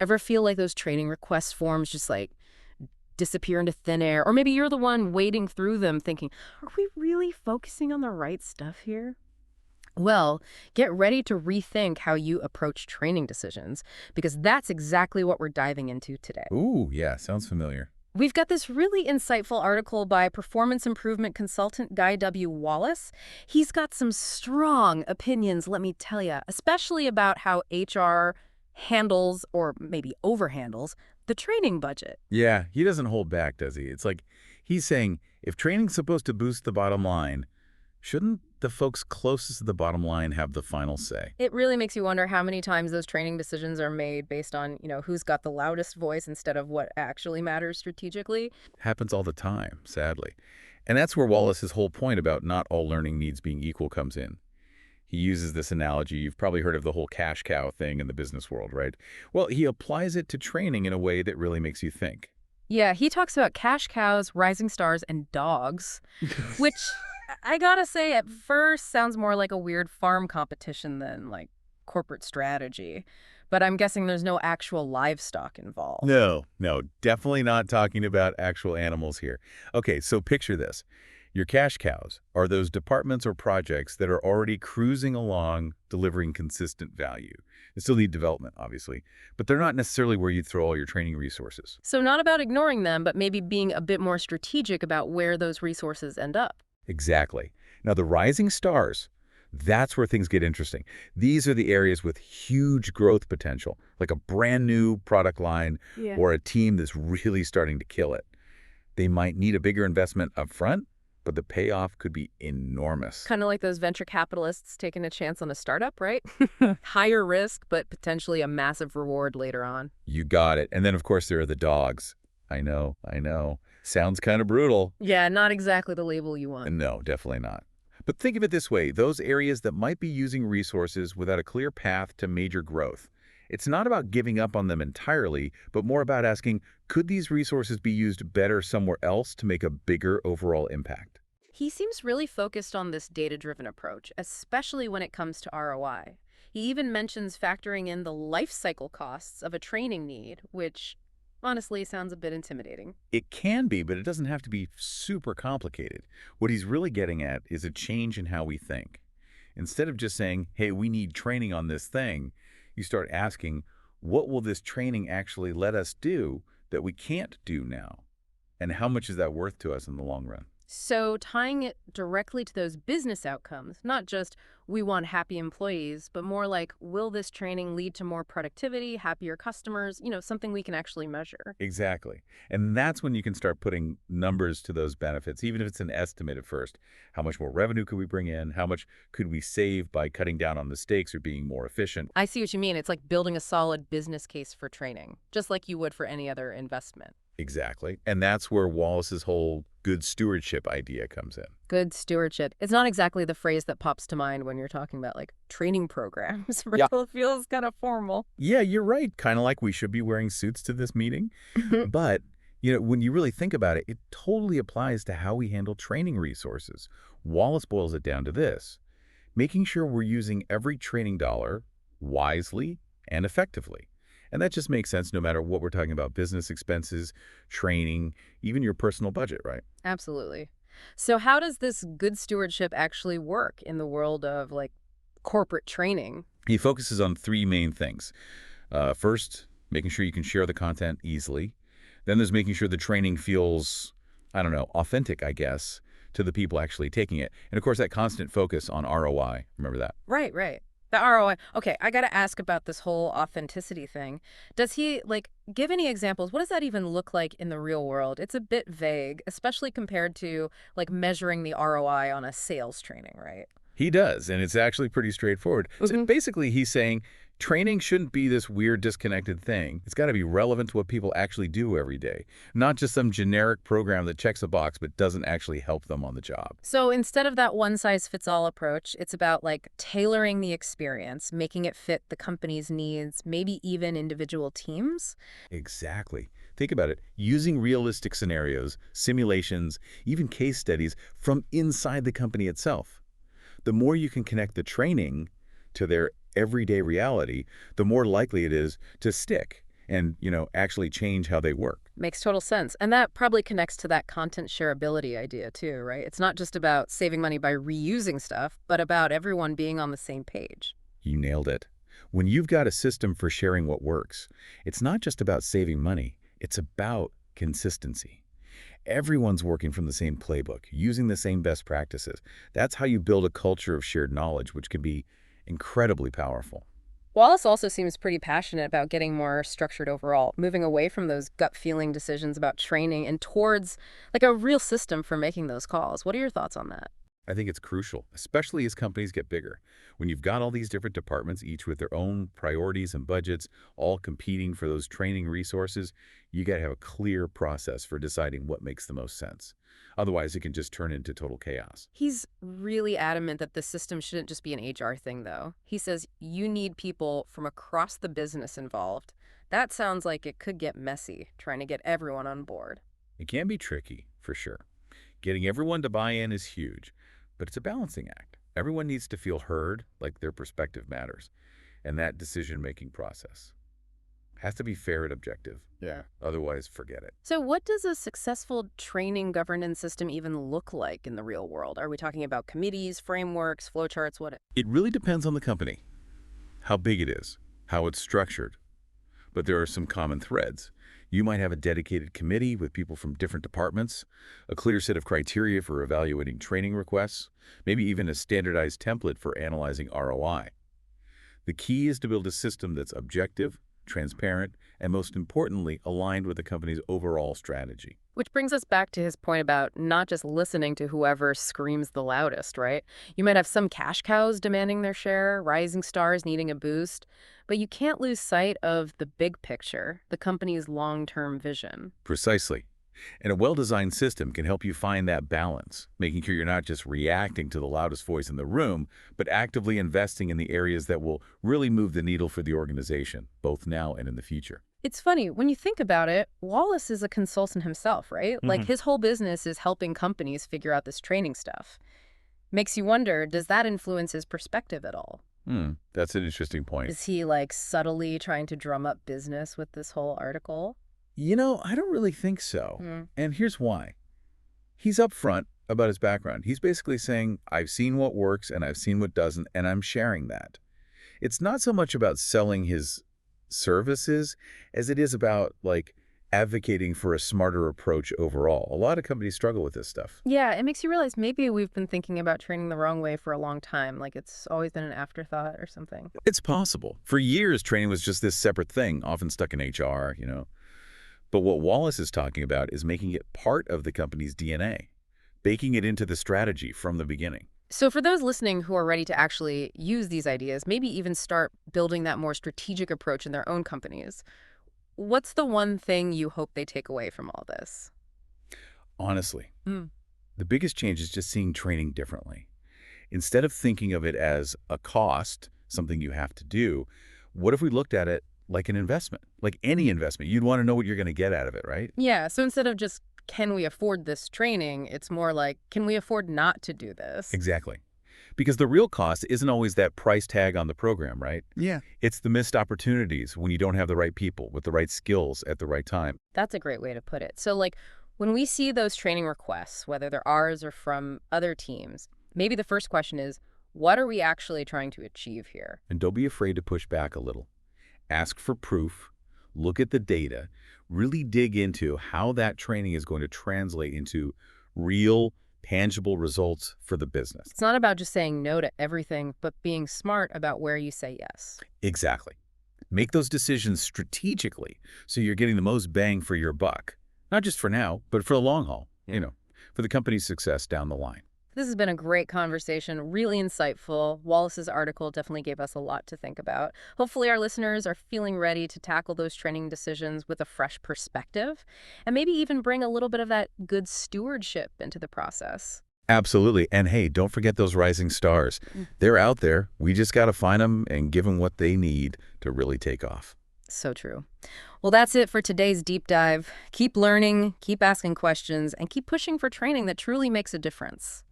Ever feel like those training request forms just like disappear into thin air? Or maybe you're the one wading through them thinking, are we really focusing on the right stuff here? Well, get ready to rethink how you approach training decisions, because that's exactly what we're diving into today. Ooh, yeah, sounds familiar. We've got this really insightful article by performance improvement consultant Guy W. Wallace. He's got some strong opinions, let me tell you, especially about how HR handles or maybe overhandles the training budget. Yeah, he doesn't hold back, does he? It's like he's saying if training's supposed to boost the bottom line, shouldn't the folks closest to the bottom line have the final say? It really makes you wonder how many times those training decisions are made based on, who's got the loudest voice instead of what actually matters strategically. Happens all the time, sadly. And that's where Wallace's whole point about not all learning needs being equal comes in. He uses this analogy. You've probably heard of the whole cash cow thing in the business world, right? Well, he applies it to training in a way that really makes you think. Yeah, he talks about cash cows, rising stars, and dogs, which I gotta say at first sounds more like a weird farm competition than like corporate strategy. But I'm guessing there's no actual livestock involved. No, definitely not talking about actual animals here. Okay, so picture this. Your cash cows are those departments or projects that are already cruising along, delivering consistent value. They still need development, obviously, but they're not necessarily where you throw all your training resources. So not about ignoring them, but maybe being a bit more strategic about where those resources end up. Exactly. Now, the rising stars, that's where things get interesting. These are the areas with huge growth potential, like a brand new product line Yeah. or a team that's really starting to kill it. They might need a bigger investment up front, but the payoff could be enormous. Kind of like those venture capitalists taking a chance on a startup, right? Higher risk, but potentially a massive reward later on. You got it. And then, of course, there are the dogs. I know, I know. Sounds kind of brutal. Yeah, not exactly the label you want. No, definitely not. But think of it this way, those areas that might be using resources without a clear path to major growth. It's not about giving up on them entirely, but more about asking, could these resources be used better somewhere else to make a bigger overall impact? He seems really focused on this data-driven approach, especially when it comes to ROI. He even mentions factoring in the life cycle costs of a training need, which honestly sounds a bit intimidating. It can be, but it doesn't have to be super complicated. What he's really getting at is a change in how we think. Instead of just saying, hey, we need training on this thing, you start asking, what will this training actually let us do that we can't do now? And how much is that worth to us in the long run? So tying it directly to those business outcomes, not just we want happy employees, but more like will this training lead to more productivity, happier customers, something we can actually measure. Exactly. And that's when you can start putting numbers to those benefits, even if it's an estimate at first. How much more revenue could we bring in? How much could we save by cutting down on mistakes or being more efficient? I see what you mean. It's like building a solid business case for training, just like you would for any other investment. Exactly. And that's where Wallace's whole good stewardship idea comes in. Good stewardship. It's not exactly the phrase that pops to mind when you're talking about like training programs. Yeah. It feels kind of formal. Yeah, you're right. Kind of like we should be wearing suits to this meeting. But, when you really think about it, it totally applies to how we handle training resources. Wallace boils it down to this: making sure we're using every training dollar wisely and effectively. And that just makes sense no matter what we're talking about: business expenses, training, even your personal budget, right? Absolutely. So how does this good stewardship actually work in the world of like corporate training? He focuses on three main things. First, making sure you can share the content easily. Then there's making sure the training feels, I don't know, authentic, I guess, to the people actually taking it. And of course, that constant focus on ROI. Remember that? Right, right. The ROI. Okay, I got to ask about this whole authenticity thing. Does he like give any examples? What does that even look like in the real world? It's a bit vague, especially compared to like measuring the ROI on a sales training, right? He does, and it's actually pretty straightforward. So Hmm. basically, he's saying training shouldn't be this weird disconnected thing. It's got to be relevant to what people actually do every day, not just some generic program that checks a box but doesn't actually help them on the job. So instead of that one size fits all approach, it's about like tailoring the experience, making it fit the company's needs, maybe even individual teams. Exactly. Think about it. Using realistic scenarios, simulations, even case studies from inside the company itself. The more you can connect the training to their everyday reality, the more likely it is to stick and, actually change how they work. Makes total sense. And that probably connects to that content shareability idea too, right? It's not just about saving money by reusing stuff, but about everyone being on the same page. You nailed it. When you've got a system for sharing what works, it's not just about saving money, it's about consistency. Everyone's working from the same playbook, using the same best practices. That's how you build a culture of shared knowledge, which can be incredibly powerful. Wallace also seems pretty passionate about getting more structured overall, moving away from those gut feeling decisions about training and towards like a real system for making those calls. What are your thoughts on that? I think it's crucial, especially as companies get bigger. When you've got all these different departments, each with their own priorities and budgets, all competing for those training resources, you got to have a clear process for deciding what makes the most sense. Otherwise, it can just turn into total chaos. He's really adamant that the system shouldn't just be an HR thing, though. He says you need people from across the business involved. That sounds like it could get messy, trying to get everyone on board. It can be tricky, for sure. Getting everyone to buy in is huge, but it's a balancing act. Everyone needs to feel heard, like their perspective matters, and that decision-making process has to be fair and objective. Yeah. Otherwise, forget it. So what does a successful training governance system even look like in the real world? Are we talking about committees, frameworks, flowcharts, what? It really depends on the company, how big it is, how it's structured. But there are some common threads. You might have a dedicated committee with people from different departments, a clear set of criteria for evaluating training requests, maybe even a standardized template for analyzing ROI. The key is to build a system that's objective, transparent, and most importantly, aligned with the company's overall strategy. Which brings us back to his point about not just listening to whoever screams the loudest, right? You might have some cash cows demanding their share, rising stars needing a boost, but you can't lose sight of the big picture, the company's long-term vision. Precisely. And a well-designed system can help you find that balance, making sure you're not just reacting to the loudest voice in the room, but actively investing in the areas that will really move the needle for the organization, both now and in the future. It's funny, when you think about it, Wallace is a consultant himself, right? Like his whole business is helping companies figure out this training stuff. Makes you wonder, does that influence his perspective at all? That's an interesting point. Is he like subtly trying to drum up business with this whole article? I don't really think so. And here's why. He's upfront about his background. He's basically saying, I've seen what works and I've seen what doesn't, and I'm sharing that. It's not so much about selling his services as it is about, advocating for a smarter approach overall. A lot of companies struggle with this stuff. Yeah, it makes you realize maybe we've been thinking about training the wrong way for a long time, like it's always been an afterthought or something. It's possible. For years, training was just this separate thing, often stuck in HR. But what Wallace is talking about is making it part of the company's DNA, baking it into the strategy from the beginning. So for those listening who are ready to actually use these ideas, maybe even start building that more strategic approach in their own companies, what's the one thing you hope they take away from all this? Honestly, the biggest change is just seeing training differently. Instead of thinking of it as a cost, something you have to do, what if we looked at it like an investment? Like any investment, you'd want to know what you're going to get out of it, right? Yeah, so instead of just, can we afford this training, it's more like, can we afford not to do this? Exactly. Because the real cost isn't always that price tag on the program, right? Yeah. It's the missed opportunities when you don't have the right people with the right skills at the right time. That's a great way to put it. So when we see those training requests, whether they're ours or from other teams, maybe the first question is, what are we actually trying to achieve here? And don't be afraid to push back a little. Ask for proof, look at the data, really dig into how that training is going to translate into real, tangible results for the business. It's not about just saying no to everything, but being smart about where you say yes. Exactly. Make those decisions strategically so you're getting the most bang for your buck. Not just for now, but for the long haul, for the company's success down the line. This has been a great conversation, really insightful. Wallace's article definitely gave us a lot to think about. Hopefully our listeners are feeling ready to tackle those training decisions with a fresh perspective and maybe even bring a little bit of that good stewardship into the process. Absolutely. And hey, don't forget those rising stars. They're out there. We just got to find them and give them what they need to really take off. So true. Well, that's it for today's deep dive. Keep learning, keep asking questions, and keep pushing for training that truly makes a difference.